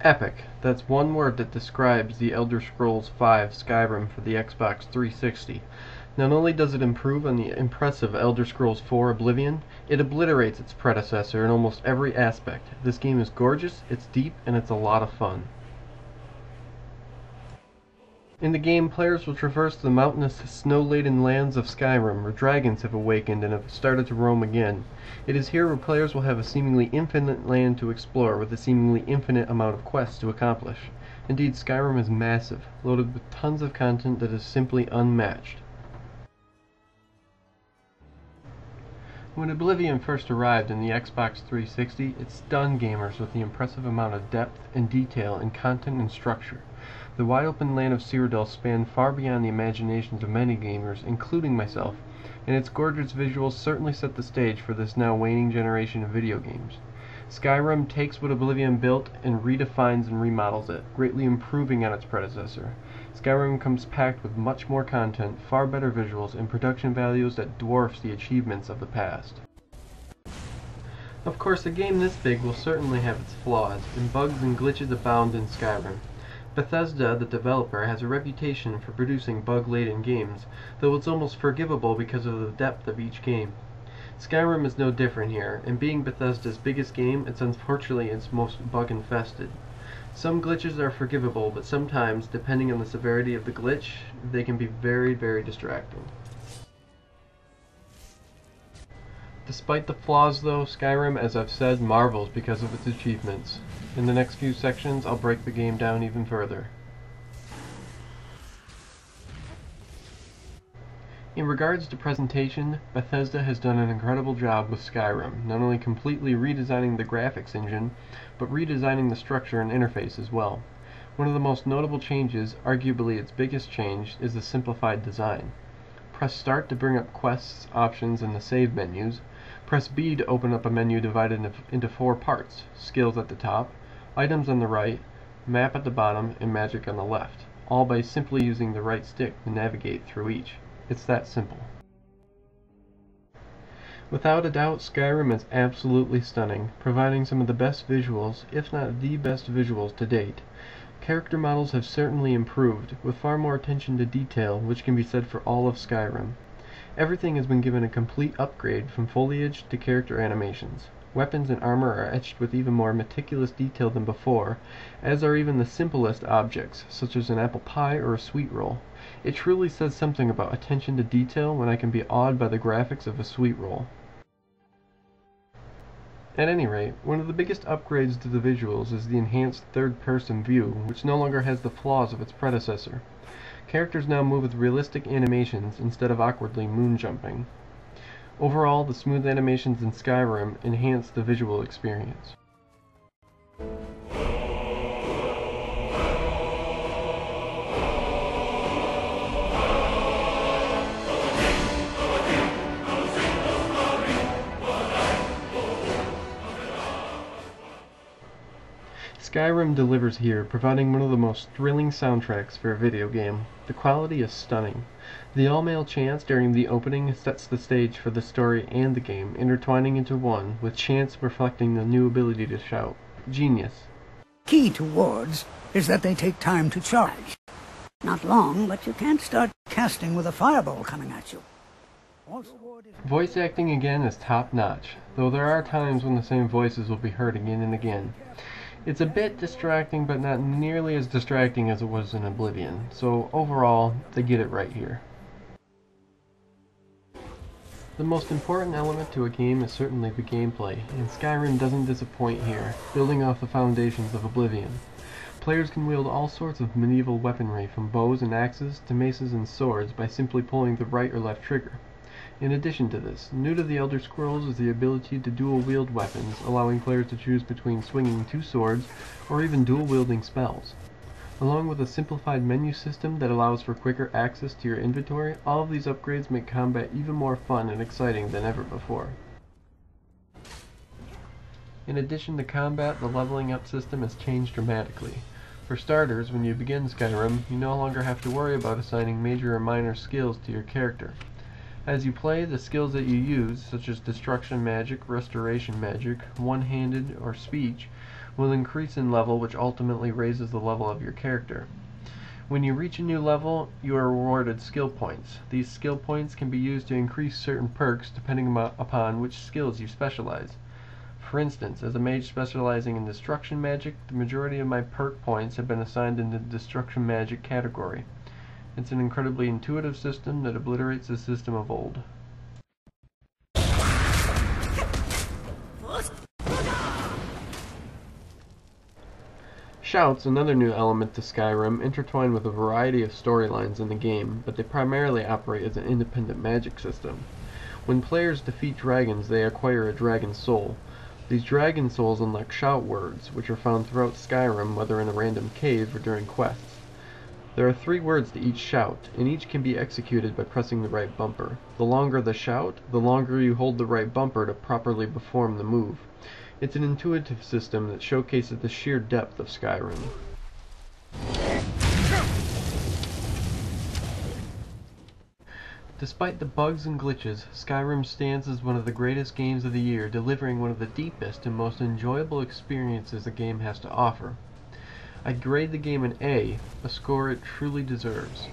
Epic. That's one word that describes the Elder Scrolls V Skyrim for the Xbox 360. Not only does it improve on the impressive Elder Scrolls IV Oblivion, it obliterates its predecessor in almost every aspect. This game is gorgeous, it's deep, and it's a lot of fun. In the game, players will traverse the mountainous, snow-laden lands of Skyrim, where dragons have awakened and have started to roam again. It is here where players will have a seemingly infinite land to explore, with a seemingly infinite amount of quests to accomplish. Indeed, Skyrim is massive, loaded with tons of content that is simply unmatched. When Oblivion first arrived in the Xbox 360, it stunned gamers with the impressive amount of depth and detail in content and structure. The wide-open land of Cyrodiil spanned far beyond the imaginations of many gamers, including myself, and its gorgeous visuals certainly set the stage for this now waning generation of video games. Skyrim takes what Oblivion built and redefines and remodels it, greatly improving on its predecessor. Skyrim comes packed with much more content, far better visuals, and production values that dwarfs the achievements of the past. Of course, a game this big will certainly have its flaws, and bugs and glitches abound in Skyrim. Bethesda, the developer, has a reputation for producing bug-laden games, though it's almost forgivable because of the depth of each game. Skyrim is no different here, and being Bethesda's biggest game, it's unfortunately its most bug-infested. Some glitches are forgivable, but sometimes, depending on the severity of the glitch, they can be very, very distracting. Despite the flaws though, Skyrim, as I've said, marvels because of its achievements. In the next few sections, I'll break the game down even further. In regards to presentation, Bethesda has done an incredible job with Skyrim, not only completely redesigning the graphics engine, but redesigning the structure and interface as well. One of the most notable changes, arguably its biggest change, is the simplified design. Press Start to bring up quests, options, and the save menus. Press B to open up a menu divided into 4 parts: skills at the top, items on the right, map at the bottom, and magic on the left, all by simply using the right stick to navigate through each. It's that simple. Without a doubt, Skyrim is absolutely stunning, providing some of the best visuals, if not the best visuals to date. Character models have certainly improved, with far more attention to detail, which can be said for all of Skyrim. Everything has been given a complete upgrade, from foliage to character animations. Weapons and armor are etched with even more meticulous detail than before, as are even the simplest objects, such as an apple pie or a sweet roll. It truly says something about attention to detail when I can be awed by the graphics of a sweet roll. At any rate, one of the biggest upgrades to the visuals is the enhanced third-person view, which no longer has the flaws of its predecessor. Characters now move with realistic animations instead of awkwardly moon-jumping. Overall, the smooth animations in Skyrim enhance the visual experience. Skyrim delivers here, providing one of the most thrilling soundtracks for a video game. The quality is stunning. The all-male chants during the opening sets the stage for the story and the game, intertwining into one, with chants reflecting the new ability to shout. Genius. Key to wards is that they take time to charge. Not long, but you can't start casting with a fireball coming at you. Voice acting again is top-notch, though there are times when the same voices will be heard again and again. It's a bit distracting, but not nearly as distracting as it was in Oblivion, so overall, they get it right here. The most important element to a game is certainly the gameplay, and Skyrim doesn't disappoint here, building off the foundations of Oblivion. Players can wield all sorts of medieval weaponry, from bows and axes to maces and swords, by simply pulling the right or left trigger. In addition to this, new to the Elder Scrolls is the ability to dual-wield weapons, allowing players to choose between swinging 2 swords or even dual-wielding spells. Along with a simplified menu system that allows for quicker access to your inventory, all of these upgrades make combat even more fun and exciting than ever before. In addition to combat, the leveling up system has changed dramatically. For starters, when you begin Skyrim, you no longer have to worry about assigning major or minor skills to your character. As you play, the skills that you use, such as Destruction Magic, Restoration Magic, One-Handed, or Speech, will increase in level, which ultimately raises the level of your character. When you reach a new level, you are awarded skill points. These skill points can be used to increase certain perks depending upon which skills you specialize. For instance, as a mage specializing in destruction magic, the majority of my perk points have been assigned in the destruction magic category. It's an incredibly intuitive system that obliterates the system of old. Shouts, another new element to Skyrim, intertwine with a variety of storylines in the game, but they primarily operate as an independent magic system. When players defeat dragons, they acquire a dragon soul. These dragon souls unlock shout words, which are found throughout Skyrim, whether in a random cave or during quests. There are 3 words to each shout, and each can be executed by pressing the right bumper. The longer the shout, the longer you hold the right bumper to properly perform the move. It's an intuitive system that showcases the sheer depth of Skyrim. Despite the bugs and glitches, Skyrim stands as one of the greatest games of the year, delivering one of the deepest and most enjoyable experiences the game has to offer. I'd grade the game an A, a score it truly deserves.